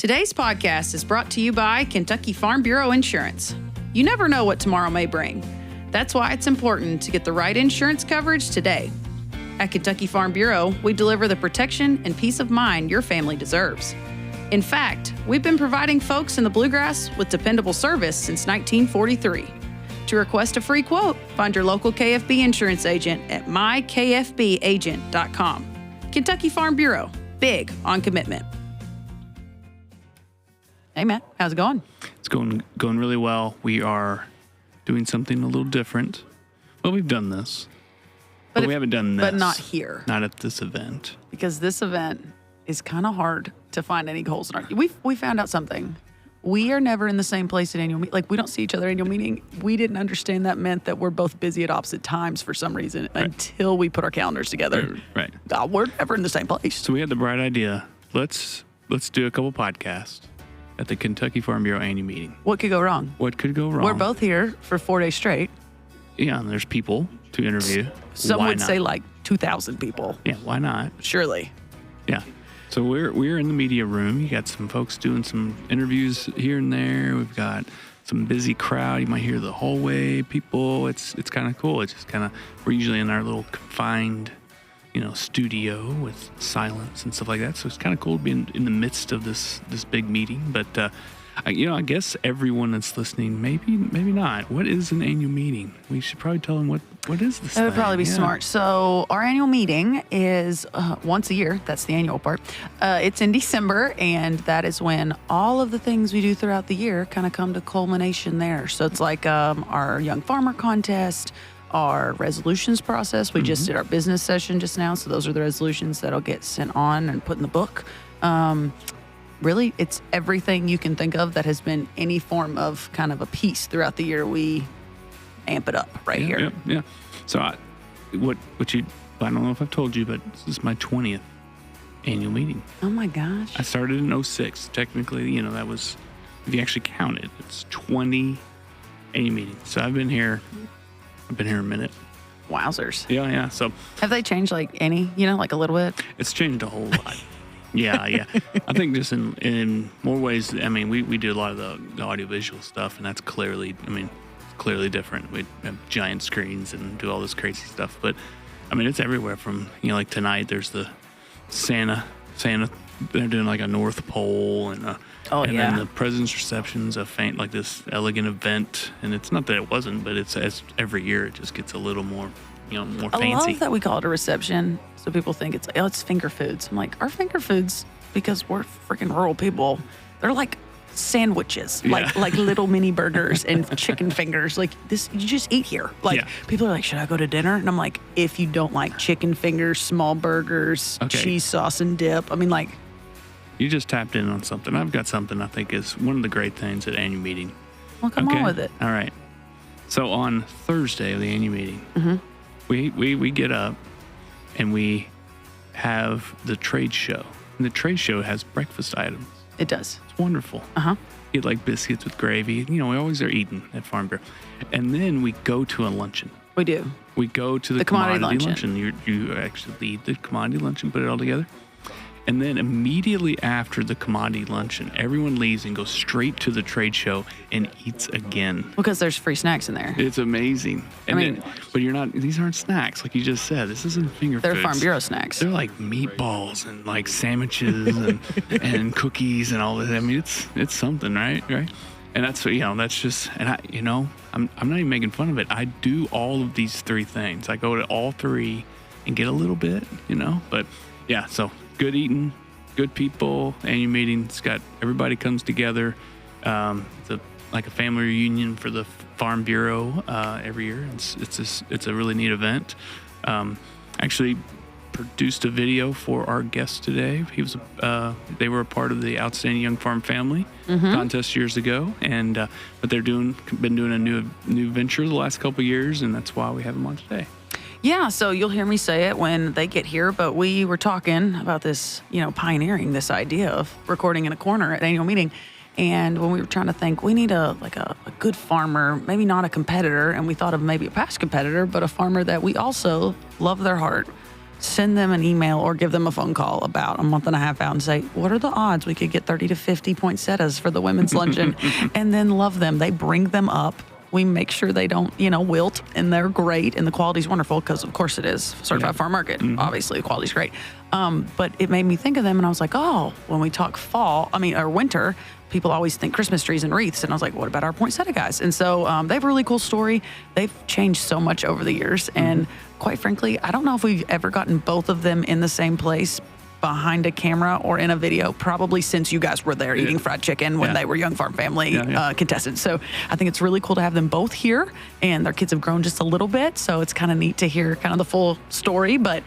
Today's podcast is brought to you by Kentucky Farm Bureau Insurance. You never know what tomorrow may bring. That's why it's important to get the right insurance coverage today. At Kentucky Farm Bureau, we deliver the protection and peace of mind your family deserves. In fact, we've been providing folks in the bluegrass with dependable service since 1943. To request a free quote, find your local KFB insurance agent at mykfbagent.com. Kentucky Farm Bureau, big on commitment. Hey, Matt, how's it going? It's going really well. We are doing something a little different. Well, we've done this, but we haven't done this. But not here. Not at this event. Because this event is kind of hard to find any holes in our... We found out something. We are never in the same place at annual meeting. Like, we don't see each other at annual meeting. We didn't understand that meant that we're both busy at opposite times for some reason until we put our calendars together. Right. We're never in the same place. So we had the bright idea. Let's do a couple podcasts at the Kentucky Farm Bureau annual meeting. What could go wrong? What could go wrong? We're both here for 4 days straight. Yeah, and there's people to interview. Some would say like 2,000 people. Yeah, why not? Surely. Yeah. So we're in the media room. You got some folks doing some interviews here and there. We've got some busy crowd. You might hear the hallway people. It's kind of cool. It's just kind of, we're usually in our little confined, studio with silence and stuff like that. So it's kind of cool to be in the midst of this big meeting. But I guess everyone that's listening, maybe not. What is an annual meeting? We should probably tell them what is this. That would probably be smart. So our annual meeting is once a year. That's the annual part. It's in December, and that is when all of the things we do throughout the year kind of come to culmination there. So it's like our young farmer contest, our resolutions process. We just did our business session just now. So those are the resolutions that'll get sent on and put in the book. Really, it's everything you can think of that has been any form of kind of a piece throughout the year. We amp it up here. Yeah. So I don't know if I've told you, but this is my 20th annual meeting. Oh my gosh. I started in 06. Technically, that was, if you actually count it, it's 20 annual meetings. So I've been here a minute. Wowzers. Yeah. So have they changed like any, like a little bit? It's changed a whole lot. Yeah. I think just in more ways, we do a lot of the audiovisual stuff, and that's clearly different. We have giant screens and do all this crazy stuff. But, it's everywhere from, like tonight, there's the Santa, they're doing like a North Pole, and then the President's Reception's like this elegant event. And it's not that it wasn't, but it's as every year it just gets a little more, more fancy. I love that we call it a reception. So people think it's like, it's finger foods. I'm like, our finger foods, because we're freaking rural people, they're like sandwiches, like little mini burgers and chicken fingers. Like this, you just eat here. People are like, should I go to dinner? And I'm like, if you don't like chicken fingers, small burgers, cheese sauce and dip, you just tapped in on something. I've got something I think is one of the great things at annual meeting. Well, come on with it. All right. So on Thursday of the annual meeting, we get up and we have the trade show. And the trade show has breakfast items. It does. It's wonderful. You get like biscuits with gravy. We always are eating at Farm Bureau. And then we go to a luncheon. We do. We go to the commodity luncheon. You actually lead the commodity luncheon, put it all together. And then immediately after the commodity luncheon, everyone leaves and goes straight to the trade show and eats again. Because there's free snacks in there. It's amazing. But these aren't snacks, like you just said. This isn't finger they're foods. Farm Bureau snacks. They're like meatballs and like sandwiches and cookies and all that. It's something, right? And that's just, and I'm not even making fun of it. I do all of these three things. I go to all three and get a little bit, but yeah, so good eating, good people, annual meeting. It's got, everybody comes together. It's like a family reunion for the Farm Bureau every year. It's a really neat event. Actually produced a video for our guest today. They were a part of the Outstanding Young Farm Family contest years ago, and but they've been doing a new venture the last couple of years, and that's why we have them on today. Yeah, so you'll hear me say it when they get here, but we were talking about this, pioneering this idea of recording in a corner at annual meeting. And when we were trying to think, we need a good farmer, maybe not a competitor, and we thought of maybe a past competitor, but a farmer that we also love their heart. send them an email or give them a phone call about a month and a half out and say, what are the odds we could get 30 to 50 poinsettias for the women's luncheon? And then love them. They bring them up. We make sure they don't, wilt, and they're great, and the quality's wonderful because, of course, it is certified farm market. Obviously, the quality's great. But it made me think of them, and I was like, oh, when we talk or winter, people always think Christmas trees and wreaths, and I was like, what about our poinsettia guys? And so they have a really cool story. They've changed so much over the years, and quite frankly, I don't know if we've ever gotten both of them in the same place behind a camera or in a video, probably since you guys were there eating fried chicken when they were Young Farm Family contestants. So I think it's really cool to have them both here, and their kids have grown just a little bit, so it's kind of neat to hear kind of the full story, but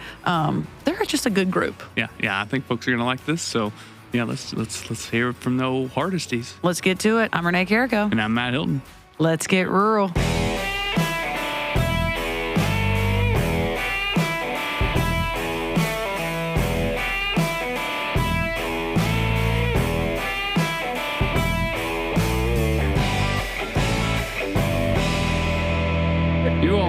they're just a good group. Yeah, I think folks are going to like this, so yeah, let's hear from the Hardesties. Let's get to it. I'm Renee Carrico. And I'm Matt Hilton. Let's get rural.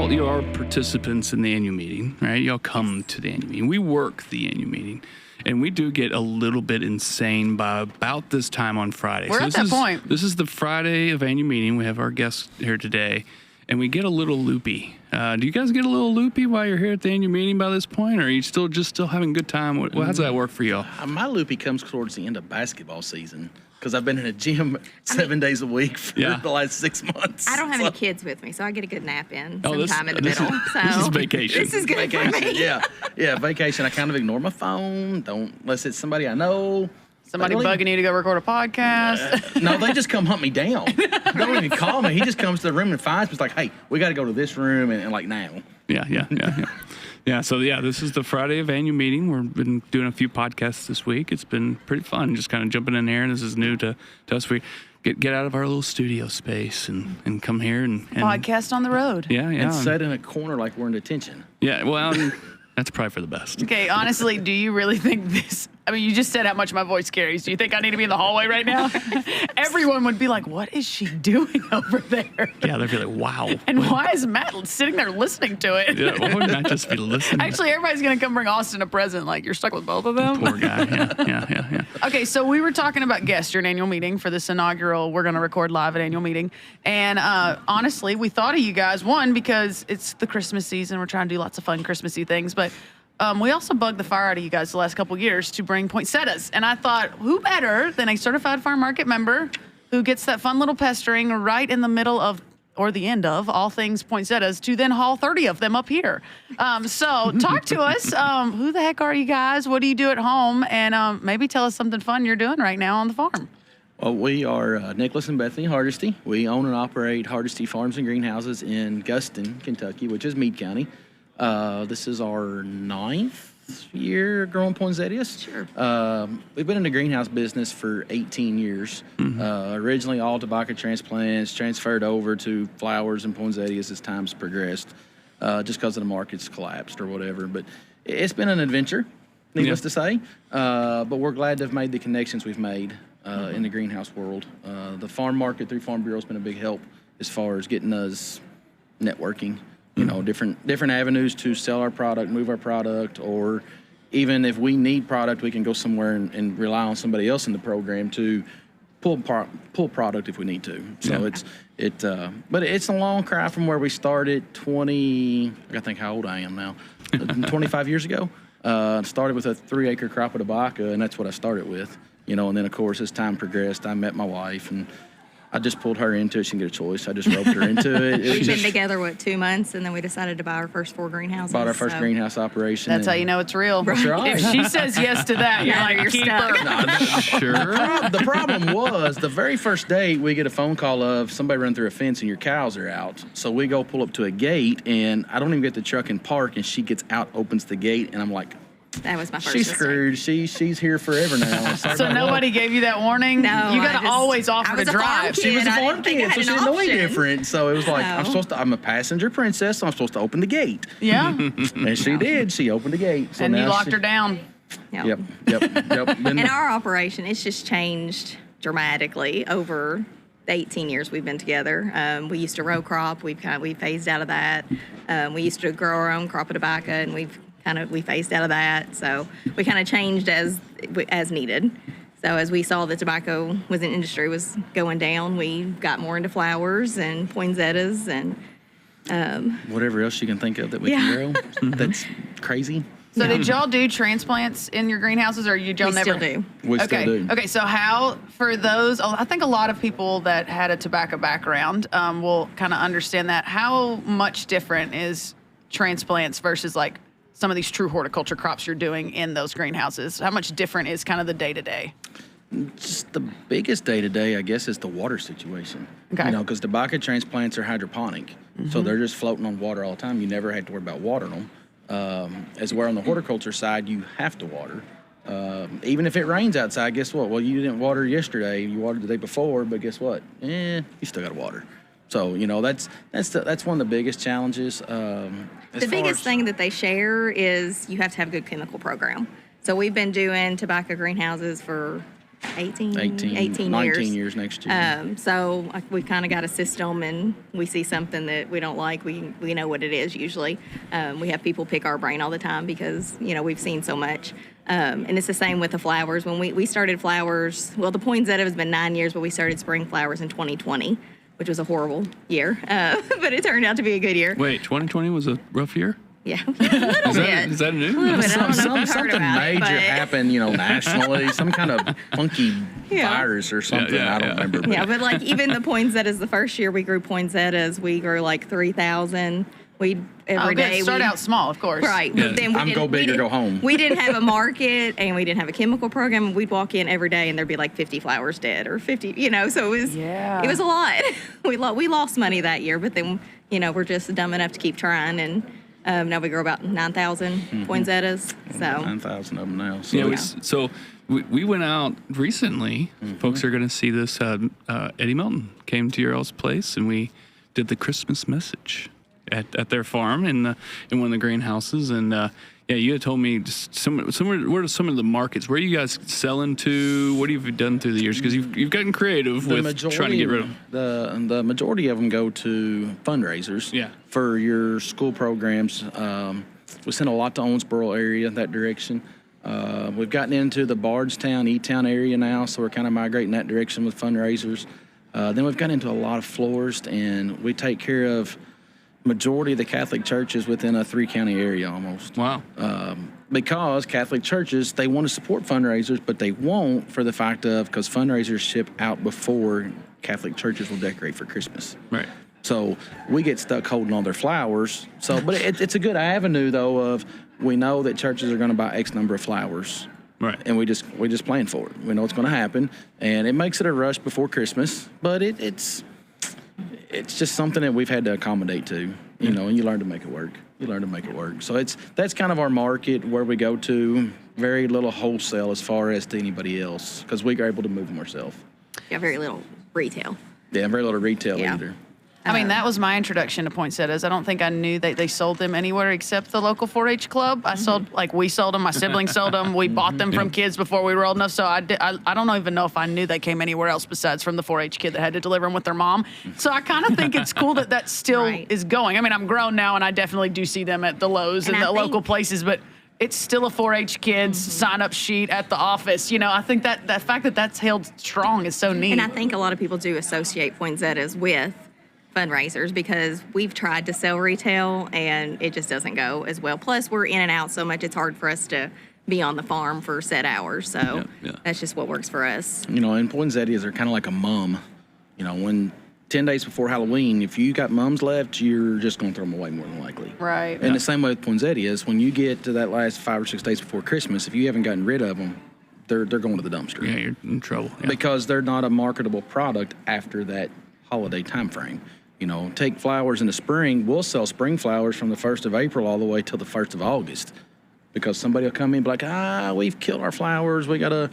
You are participants in the annual meeting, right? Y'all come to the annual meeting. We work the annual meeting, and we do get a little bit insane by about this time on Friday. We're at that point. This is the Friday of annual meeting. We have our guests here today, and we get a little loopy. Do you guys get a little loopy while you're here at the annual meeting by this point, or are you still having a good time? How does that work for y'all? My loopy comes towards the end of basketball season, because I've been in a gym 7 days a week for the last 6 months. I don't have any kids with me, so I get a good nap in Oh, sometime in the middle. This is vacation. This is good Vacation, for me. yeah, vacation. I kind of ignore my phone, unless it's somebody I know. Somebody bugging you to go record a podcast. No, they just come hunt me down. Don't even call me. He just comes to the room and finds me. It's like, hey, we got to go to this room, and like now. Yeah, so this is the Friday of annual meeting. We've been doing a few podcasts this week. It's been pretty fun, just kind of jumping in there. And this is new to us. We get out of our little studio space and come here and Podcast on the road. Yeah. And sit in a corner like we're in detention. Yeah, well, that's probably for the best. Okay, honestly, do you really think this? I mean, you just said how much my voice carries. Do you think I need to be in the hallway right now? Everyone would be like, what is she doing over there? Yeah, they'd be like, wow. And why is Matt sitting there listening to it? Yeah, why would Matt just be listening? Actually, everybody's going to come bring Austin a present. Like, you're stuck with both of them? Poor guy, yeah. Okay, so we were talking about guests during annual meeting for this inaugural, we're going to record live at annual meeting. And honestly, we thought of you guys, one, because it's the Christmas season. We're trying to do lots of fun Christmassy things. But we also bugged the fire out of you guys the last couple of years to bring poinsettias. And I thought, who better than a certified farm market member who gets that fun little pestering right in the middle of, or the end of, all things poinsettias to then haul 30 of them up here. So talk to us. Who the heck are you guys? What do you do at home? And maybe tell us something fun you're doing right now on the farm. Well, we are Nicholas and Bethany Hardesty. We own and operate Hardesty Farms and Greenhouses in Guston, Kentucky, which is Meade County. This is our 9th year growing poinsettias. Sure. We've been in the greenhouse business for 18 years. Originally all tobacco transplants, transferred over to flowers and poinsettias as time's progressed, just because of the market's collapsed or whatever. But it's been an adventure, needless to say. But we're glad to have made the connections we've made in the greenhouse world. The farm market through Farm Bureau has been a big help as far as getting us networking. You know, different avenues to sell our product, move our product, or even if we need product, we can go somewhere and rely on somebody else in the program to pull product if we need to. So but it's a long cry from where we started I gotta think how old I am now, 25 years ago. Started with a 3-acre crop of tobacco, and that's what I started with. You know, and then of course as time progressed, I met my wife and I just pulled her into it. She didn't get a choice. I just roped her into it. We've been together, 2 months, and then we decided to buy our first 4 greenhouses. Bought our first greenhouse operation. That's how you know it's real. That's right. If she says yes to that, you're like, you're keep stuck. her. Sure. The problem was the very first day we get a phone call of somebody run through a fence and your cows are out. So we go pull up to a gate, and I don't even get the truck and park, and she gets out, opens the gate, and I'm like, That was my first she's mistake. screwed. She's here forever now. So nobody gave you that warning? No, You got to always offer I to was a farm drive. kid. She was a I farm didn't think I kid, had so an she didn't know any option. different. So it was like, No. I'm a passenger princess, so I'm supposed to open the gate. Yeah. And she did. She opened the gate. So And you now locked her down. Yep. Yep. Then And our operation, it's just changed dramatically over the 18 years we've been together. We used to row crop. We phased out of that. We used to grow our own crop of tobacco, and we've we phased out of that. So we kind of changed as needed. So as we saw the tobacco was an industry was going down, we got more into flowers and poinsettias and whatever else you can think of that we can grow. That's crazy. So did y'all do transplants in your greenhouses, or y'all we never? still do. We Okay. still do. Okay. So how for those? I think a lot of people that had a tobacco background will kind of understand that. How much different is transplants versus like some of these true horticulture crops you're doing in those greenhouses? How much different is kind of the day to day? Just the biggest day to day, I guess, is the water situation. Okay. You know, because tobacco transplants are hydroponic, so they're just floating on water all the time. You never have to worry about watering them. As where on the horticulture side, you have to water. Even if it rains outside, guess what? Well, you didn't water yesterday. You watered the day before, but guess what? You still got to water. So you know that's one of the biggest challenges. The biggest thing that they share is you have to have a good chemical program. So we've been doing tobacco greenhouses for 18 19 years next year. So we've kind of got a system, and we see something that we don't like, we know what it is usually. We have people pick our brain all the time because, you know, we've seen so much. And it's the same with the flowers. When we started flowers, well, the poinsettia has been 9 years, but we started spring flowers in 2020, which was a horrible year. But it turned out to be a good year. Wait, 2020 was a rough year? Yeah, a little bit. Is that new? A little bit. I don't know if you've heard Something about it, major but- happened, you know, nationally. Some kind of funky virus or something. yeah, I don't yeah. remember. Yeah, but like even the poinsettias, the first year we grew poinsettias, we grew like 3,000. Every day. Start out small, of course. Right. Yeah. But then I'm go big or go home. We didn't have a market, and we didn't have a chemical program. We'd walk in every day and there'd be like 50 flowers dead or 50, you know, so it was a lot. We lost money that year, but then, you know, we're just dumb enough to keep trying, and now we grow about 9,000 poinsettias. So 9,000 of them now. So Yeah, we went out recently. Folks are going to see this. Eddie Milton came to your all's place, and we did the Christmas message at their farm in one of the greenhouses. And yeah, you had told me just what are some of the markets? Where are you guys selling to? What have you done through the years? Because you've gotten creative with trying to get rid of the majority of them go to fundraisers. Yeah. For your school programs. We send a lot to Owensboro area, that direction. We've gotten into the Bardstown, E-Town area now, so we're kind of migrating that direction with fundraisers. Then we've gotten into a lot of florists, and we take care of majority of the Catholic churches within a 3-county area almost. Wow. Because Catholic churches, they want to support fundraisers, but they won't for the fact of because fundraisers ship out before Catholic churches will decorate for Christmas. Right. So we get stuck holding all their flowers. So, but it's a good avenue though of we know that churches are going to buy X number of flowers. Right. And we just plan for it. We know it's going to happen, and it makes it a rush before Christmas. But it's just something that we've had to accommodate to, you know. And you learn to make it work. So that's kind of our market where we go to. Very little wholesale as far as to anybody else because we are able to move them ourselves. yeah, very little retail. Yeah, very little retail Yeah. either. I mean, that was my introduction to poinsettias. I don't think I knew that they sold them anywhere except the local 4-H club. We sold them, my siblings sold them. We bought them from kids before we were old enough. So I don't even know if I knew they came anywhere else besides from the 4-H kid that had to deliver them with their mom. So I kind of think it's cool that still Right. is going. I mean, I'm grown now, and I definitely do see them at the Lowe's and And I the local think- places, but it's still a 4-H kids sign-up sheet at the office. You know, I think that fact that that's held strong is so neat. And I think a lot of people do associate poinsettias with fundraisers because we've tried to sell retail and it just doesn't go as well. Plus, we're in and out so much, it's hard for us to be on the farm for set hours. So Yeah. that's just what works for us. You know, and poinsettias are kind of like a mum. You know, when 10 days before Halloween, if you got mums left, you're just going to throw them away more than likely. Right. And the same way with poinsettias, when you get to that last 5 or 6 days before Christmas, if you haven't gotten rid of them, they're going to the dumpster. Yeah, you're in trouble. Yeah. Because they're not a marketable product after that holiday time frame. You know, take flowers in the spring. We'll sell spring flowers from the 1st of April all the way till the 1st of August. Because somebody will come in and be like, we've killed our flowers. We got a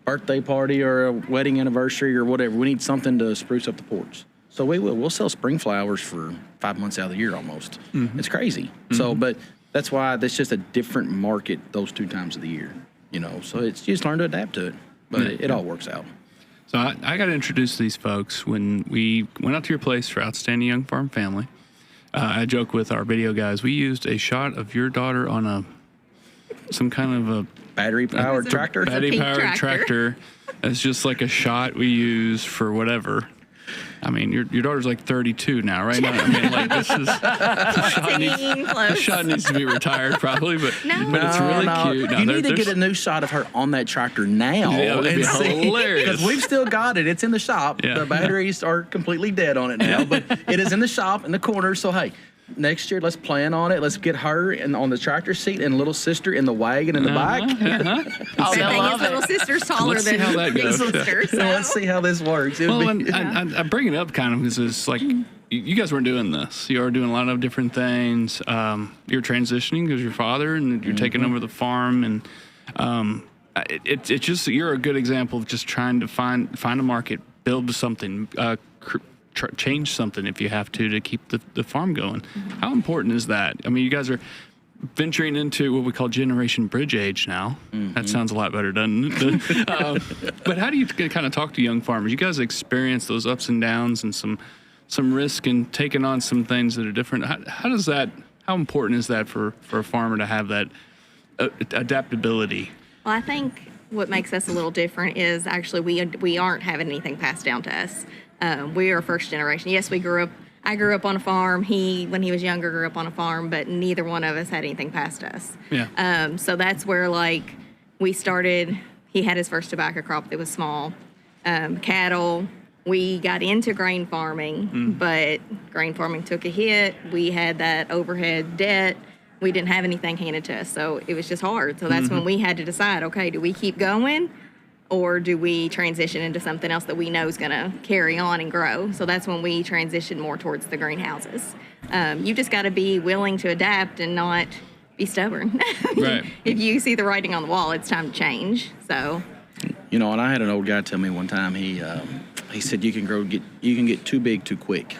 birthday party or a wedding anniversary or whatever. We need something to spruce up the porch. So we'll sell spring flowers for 5 months out of the year almost. It's crazy. So, but that's why that's just a different market those 2 times of the year, you know. So it's you just learn to adapt to it, but it all works out. So I got introduced to these folks when we went out to your place for Outstanding Young Farm Family. I joke with our video guys. We used a shot of your daughter on a some kind of a Battery-powered tractor? battery pink powered tractor. It's just like a shot we use for whatever. I mean, your daughter's like 32 now, right? I mean, like this is the shot needs to be retired probably, but it's really cute. No, you need to get a new shot of her on that tractor now. Yeah, that'd be hilarious. Because we've still got it. It's in the shop. Yeah. The batteries are completely dead on it now, but it is in the shop in the corner. So hey, next year let's plan on it. Let's get her on the tractor seat and little sister in the wagon in the back. Oh, The they'll thing love is, little it. sister's taller Let's see than how that big goes. sister. So let's see how this works. Well, and I bring it up kind of because it's like you guys weren't doing this. You are doing a lot of different things. You're transitioning because your father and you're taking over the farm, and it's just you're a good example of just trying to find a market, build something, change something if you have to keep the farm going. How important is that? I mean, you guys are venturing into what we call generation bridge age now. That sounds a lot better, doesn't it? But how do you kind of talk to young farmers? You guys experience those ups and downs and some risk and taking on some things that are different. How important is that for a farmer to have that adaptability? Well, I think what makes us a little different is actually we aren't having anything passed down to us. We are first generation. Yes, I grew up on a farm. When he was younger, grew up on a farm, but neither one of us had anything past us. Yeah. So that's where we started. He had his first tobacco crop that was small. Cattle. We got into grain farming, but grain farming took a hit. We had that overhead debt. We didn't have anything handed to us, so it was just hard. So that's when we had to decide, okay, do we keep going or do we transition into something else that we know is going to carry on and grow? So that's when we transitioned more towards the greenhouses. You just got to be willing to adapt and not be stubborn. Right. If you see the writing on the wall, it's time to change. So, and I had an old guy tell me one time, he said you can get too big too quick.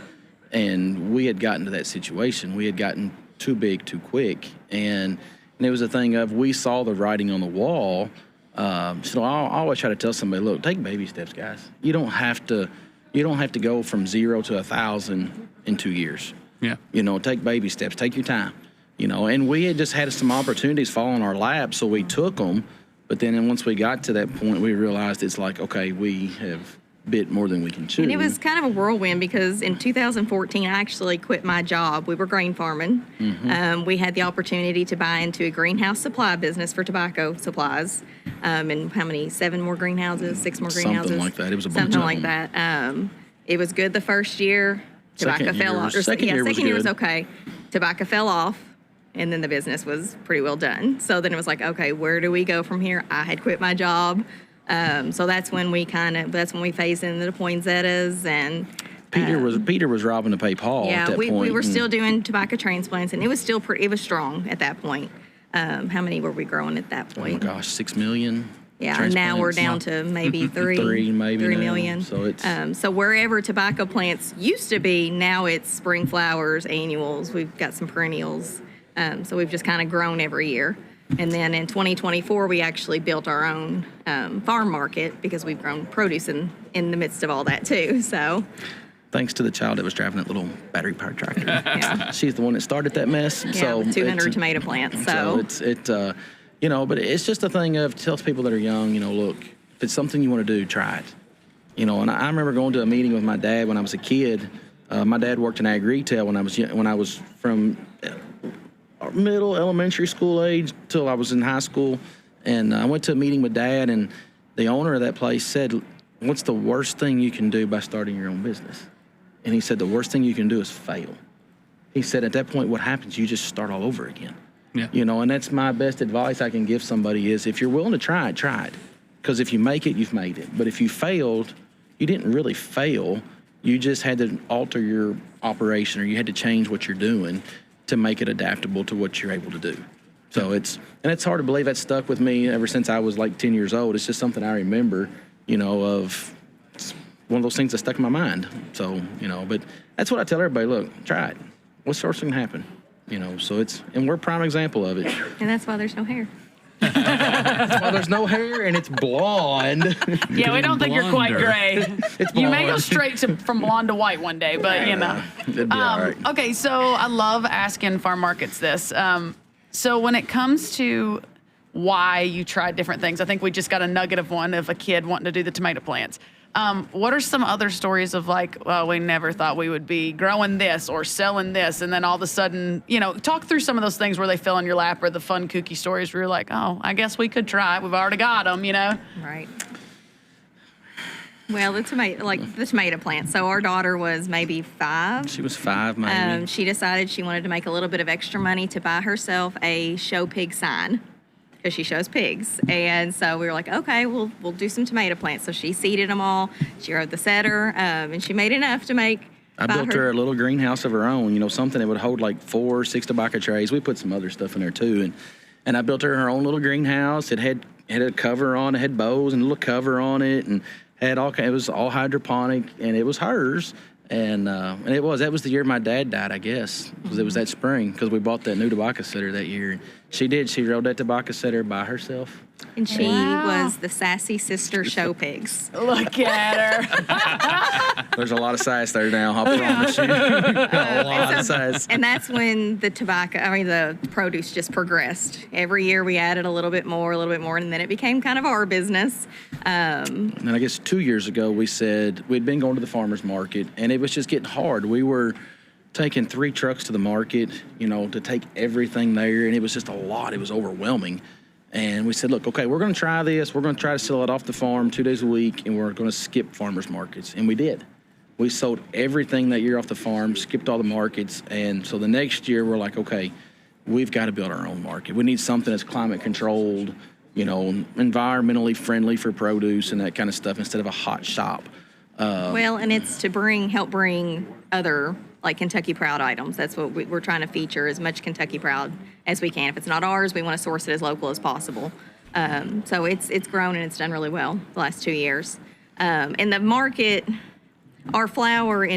And we had gotten to that situation. We had gotten too big too quick. And it was a thing of we saw the writing on the wall. So I always try to tell somebody, look, take baby steps, guys. You don't have to go from 0 to 1,000 in 2 years. Yeah. Take baby steps, take your time. And we had just had some opportunities fall on our lap, so we took them. But then once we got to that point, we realized it's like, okay, we have bit more than we can chew. and it was kind of a whirlwind because in 2014, I actually quit my job. We were grain farming. We had the opportunity to buy into a greenhouse supply business for tobacco supplies. And how many? 7 more greenhouses, 6 more greenhouses? Something like that. It was a bunch Something of like them. that. It was good the first year. Tobacco Second fell year off. was- second year was second year was good. okay. Tobacco fell off. And then the business was pretty well done. So then it was like, okay, where do we go from here? I had quit my job. So that's when we phased into the poinsettias and Peter was robbing to pay Paul at that we point. were still doing tobacco transplants, and it was still it was strong at that point. How many were we growing at that Oh my point? gosh, 6 million. Yeah, and now we're down transplants. to maybe 3 3 maybe 3 now. million. So it's So wherever tobacco plants used to be, now it's spring flowers, annuals. We've got some perennials. So we've just kind of grown every year. And then in 2024, we actually built our own farm market because we've grown produce in the midst of all that too. So thanks to the child that was driving that little battery-powered tractor. yeah, She's the one that started that mess. yeah, So with 200 it's- tomato plants. So So but it's just a thing of tells people that are young, look, if it's something you want to do, try it. And I remember going to a meeting with my dad when I was a kid. My dad worked in ag retail when I was from middle elementary school age till I was in high school, and I went to a meeting with Dad, and the owner of that place said, "What's the worst thing you can do by starting your own business?" And he said, "The worst thing you can do is fail." He said, "At that point, what happens? You just start all over again." Yeah. And that's my best advice I can give somebody is if you're willing to try it, try it. Because if you make it, you've made it. But if you failed, you didn't really fail. You just had to alter your operation or you had to change what you're doing to make it adaptable to what you're able to do. So it's hard to believe that stuck with me ever since I was like 10 years old. It's just something I remember, of it's one of those things that stuck in my mind. So, but that's what I tell everybody, look, try it. What's the worst thing to happen? So and we're a prime example of it. and that's why there's no hair. That's why there's no hair and it's blonde. Yeah, we don't think you're quite Blonder. gray. It's You may go blonde. straight from blonde to white one day, but It'd be all right. Okay, so I love asking farm markets this. So when it comes to why you tried different things. I think we just got a nugget of one of a kid wanting to do the tomato plants. What are some other stories of like, well, we never thought we would be growing this or selling this, and then all of a sudden, talk through some of those things where they fell in your lap, or the fun kooky stories where you're like, oh, I guess we could try. We've already got them, Right. Well, the tomato plant. So our daughter was maybe 5. She was 5, maybe. She decided she wanted to make a little bit of extra money to buy herself a show pig sign, because she shows pigs. And so we were like, okay, we'll do some tomato plants. So she seeded them all. She wrote the setter, and she made enough to make. I built her a little greenhouse of her own, something that would hold like 4 or 6 tobacco trays. We put some other stuff in there too. And I built her own little greenhouse. It had a cover on it, had bows and a little cover on it, and had it was all hydroponic, and it was hers. And that was the year my dad died, I guess, because it was that spring, because we bought that new tobacco setter that year. She rode that tobacco setter by herself. And she was the sassy sister show pigs. Look at her. There's a lot of size there now, I promise you. A lot of size. And that's when the produce just progressed. Every year we added a little bit more, and then it became kind of our business. And then I guess 2 years ago we said we'd been going to the farmer's market, and it was just getting hard. We were taking 3 trucks to the market, to take everything there, and it was just a lot. It was overwhelming. And we said, look, okay, we're going to try this. We're going to try to sell it off the farm 2 days a week, and we're going to skip farmers markets. And we did. We sold everything that year off the farm, skipped all the markets. And so the next year we're like, okay, we've got to build our own market. We need something that's climate controlled, environmentally friendly for produce and that kind of stuff, instead of a hot shop. And it's to help bring other, like, Kentucky Proud items. That's what we're trying to feature, as much Kentucky Proud as we can. If it's not ours, we want to source it as local as possible. So it's grown, and it's done really well the last 2 years. And the market, our flower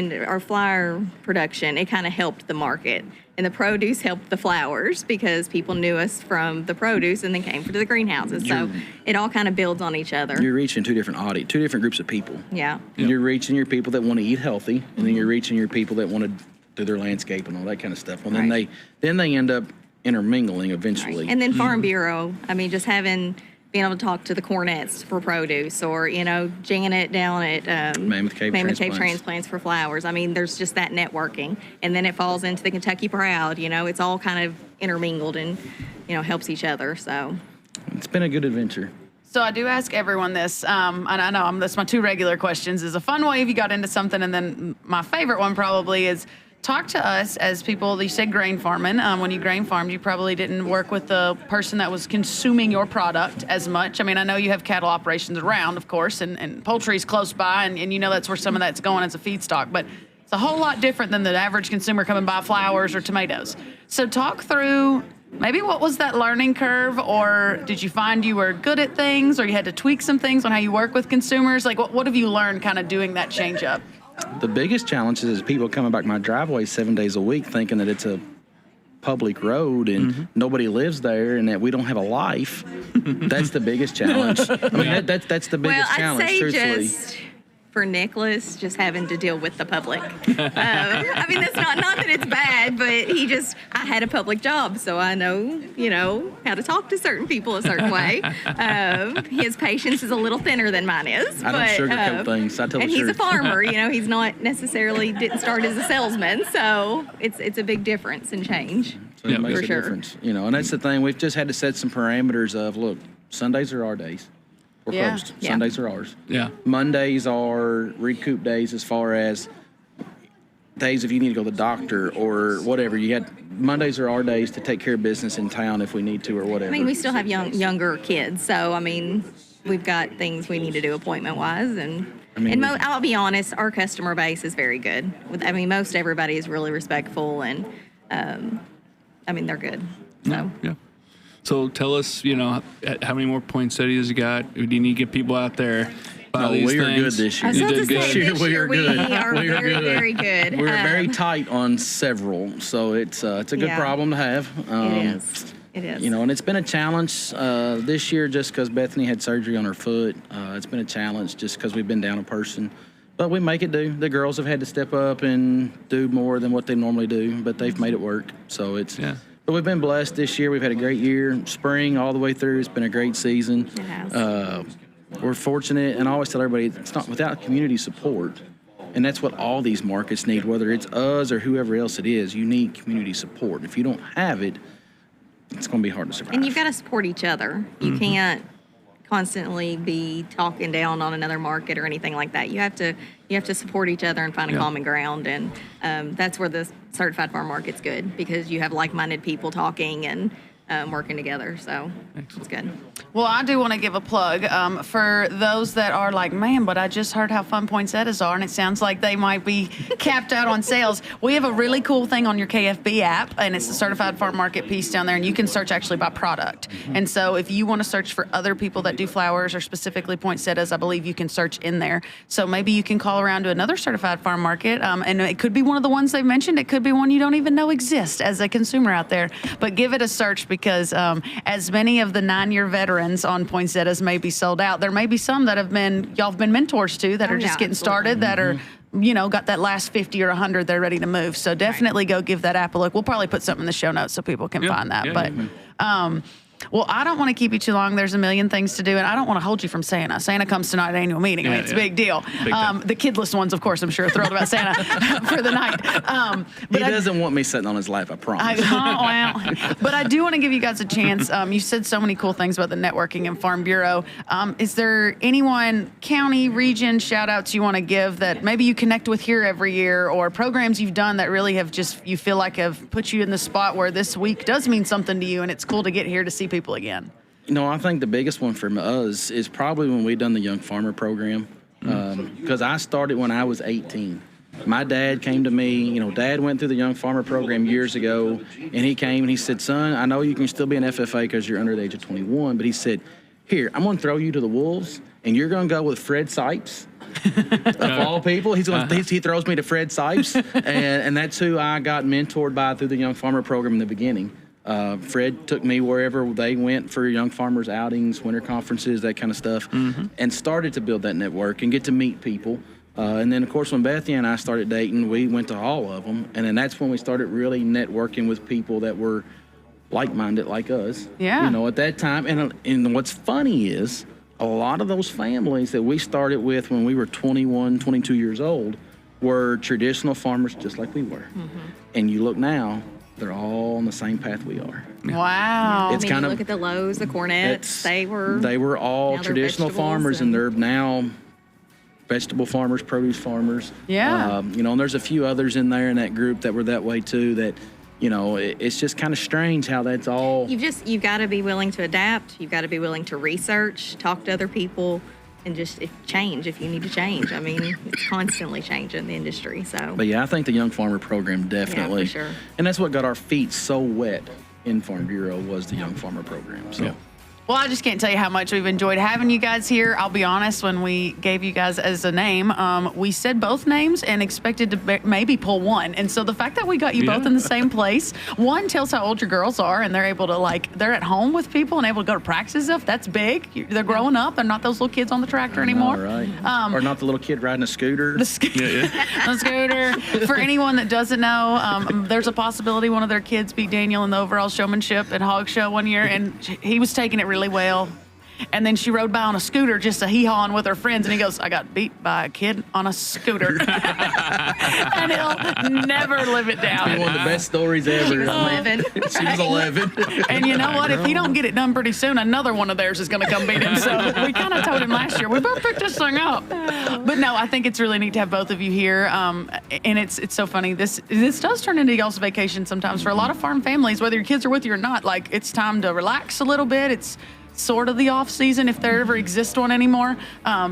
production, it kind of helped the market. And the produce helped the flowers, because people knew us from the produce and then came to the greenhouses. So it all kind of builds on each other. You're reaching two different groups of people. Yeah. Yep. You're reaching your people that want to eat healthy, and then you're reaching your people that want to do their landscape and all that kind of stuff. Well, then they end up intermingling eventually. Right. And then Farm Bureau, just being able to talk to the Cornets for produce, or, Janet down at Mammoth Cave Transplants for flowers. There's just that networking. And then it falls into the Kentucky Proud, it's all kind of intermingled and, helps each other. So it's been a good adventure. So I do ask everyone this, and I know that's my 2 regular questions. Is a fun way if you got into something, and then my favorite one probably is, talk to us as people. You said grain farming. When you grain farmed, you probably didn't work with the person that was consuming your product as much. I know you have cattle operations around, of course, and poultry's close by, and that's where some of that's going as a feedstock. But it's a whole lot different than the average consumer coming by flowers or tomatoes. So talk through maybe what was that learning curve, or did you find you were good at things, or you had to tweak some things on how you work with consumers? Like, what have you learned kind of doing that change up? The biggest challenge is people coming back my driveway 7 days a week thinking that it's a public road and nobody lives there and that we don't have a life. That's the biggest challenge. That's the biggest challenge, I'd say truthfully. just for Nicholas, just having to deal with the public. That's not that it's bad, but I had a public job, so I know, how to talk to certain people a certain way. His patience is a little thinner than mine is. I don't sugarcoat things. I tell the truth. And he's a farmer, he's not necessarily didn't start as a salesman, so it's a big difference and change. So it makes a difference, and that's the thing. We've just had to set some parameters of, look, Sundays are our days. We're closed. Yeah. Sundays are ours. Yeah. Mondays are recoup days, as far as days if you need to go to the doctor or whatever. Mondays are our days to take care of business in town if we need to, or whatever. We still have younger kids, so we've got things we need to do appointment-wise, and I'll be honest, our customer base is very good. Most everybody is really respectful, and they're good. So. Yeah. So tell us, how many more poinsettias you got? Do you need to get people out there? We are good this year. You did good. This year we are very, very good. We're very tight on several, so it's a good problem to have. It is. And it's been a challenge this year just because Bethany had surgery on her foot. It's been a challenge just because we've been down a person. But we make it do. The girls have had to step up and do more than what they normally do, but they've made it work. So But we've been blessed this year. We've had a great year, spring all the way through. It's been a great season. It has. We're fortunate, and I always tell everybody, it's not without community support, and that's what all these markets need, whether it's us or whoever else it is, you need community support. If you don't have it, it's going to be hard to survive. And you've got to support each other. You can't constantly be talking down on another market or anything like that. You have to support each other and find a common ground, and that's where the certified farm market's good, because you have like-minded people talking and working together. So it's good. Well, I do want to give a plug for those that are like, man, but I just heard how fun poinsettias are, and it sounds like they might be capped out on sales. We have a really cool thing on your KFB app, and it's the Certified Farm Market piece down there, and you can search actually by product. And so if you want to search for other people that do flowers or specifically poinsettias, I believe you can search in there. So maybe you can call around to another Certified Farm Market, and it could be one of the ones they've mentioned. It could be one you don't even know exists as a consumer out there. But give it a search, because as many of the 9-year veterans on poinsettias may be sold out, there may be some that y'all have been mentors to that are just getting started, that are, got that last 50 or 100 they're ready to move. So definitely go give that app a look. We'll probably put something in the show notes so people can find that. Well, I don't want to keep you too long. There's a million things to do, and I don't want to hold you from Santa. Santa comes tonight at annual meeting. I mean, it's a big deal. The kidless ones, of course, I'm sure are thrilled about Santa for the night. But he doesn't want me sitting on his lap, I promise. But I do want to give you guys a chance. You said so many cool things about the networking and Farm Bureau. Is there anyone, county, region, shout-outs you want to give that maybe you connect with here every year, or programs you've done that really have just, you feel like have put you in the spot where this week does mean something to you, and it's cool to get here to see people again? I think the biggest one for us is probably when we done the Young Farmer Program, because I started when I was 18. My dad came to me, Dad went through the Young Farmer Program years ago, and he came and he said, son, I know you can still be an FFA because you're under the age of 21, but he said, here, I'm going to throw you to the wolves, and you're going to go with Fred Sipes. Of all people, he throws me to Fred Sipes, and that's who I got mentored by through the Young Farmer Program in the beginning. Fred took me wherever they went for young farmers outings, winter conferences, that kind of stuff, and started to build that network and get to meet people. And then, of course, when Bethany and I started dating, we went to all of them, and then that's when we started really networking with people that were like-minded like us. Yeah. At that time. And what's funny is a lot of those families that we started with when we were 21, 22 years old were traditional farmers just like we were. And you look now, they're all on the same path we are. Wow. It's kind of, look at the Lowe's, the Cornettes. They were all traditional farmers, and they're now vegetable farmers, produce farmers. Yeah. And there's a few others in there in that group that were that way too. That, it's just kind of strange how that's all. You've got to be willing to adapt. You've got to be willing to research, talk to other people, and just change if you need to change. I mean, it's constantly changing the industry. So. But yeah, I think the Young Farmer Program definitely. Yeah, for sure. And that's what got our feet so wet in Farm Bureau was the Young Farmer Program. So. Well, I just can't tell you how much we've enjoyed having you guys here. I'll be honest, when we gave you guys as a name, we said both names and expected to maybe pull one. And so the fact that we got you both in the same place, one, tells how old your girls are, and they're able to, they're at home with people and able to go to practice and stuff. That's big. They're growing up. They're not those little kids on the tractor anymore. Right. Or not the little kid riding a scooter. The scooter. For anyone that doesn't know, there's a possibility one of their kids beat Daniel in the overall showmanship at Hog Show one year, and he was taking it really well. And then she rode by on a scooter just a hee-hawing with her friends, and he goes, I got beat by a kid on a scooter. And he'll never live it down. It's one of the best stories ever. She was 11. She was 11. And you know what? If he don't get it done pretty soon, another one of theirs is going to come beat him. So we kind of told him last year, we better pick this thing up. But no, I think it's really neat to have both of you here. And it's so funny. This does turn into y'all's vacation sometimes for a lot of farm families, whether your kids are with you or not. It's time to relax a little bit. It's sort of the off season, if there ever exists one anymore.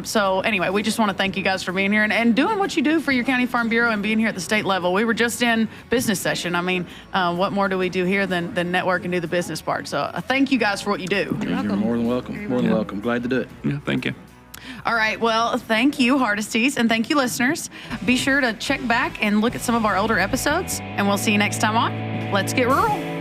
So anyway, we just want to thank you guys for being here and doing what you do for your county farm bureau and being here at the state level. We were just in business session. I mean, what more do we do here than network and do the business part? So thank you guys for what you do. You're more than welcome. More than welcome. Glad to do it. Yeah, thank you. All right. Well, thank you, Hardesties, and thank you, listeners. Be sure to check back and look at some of our older episodes, and we'll see you next time on Let's Get Rural.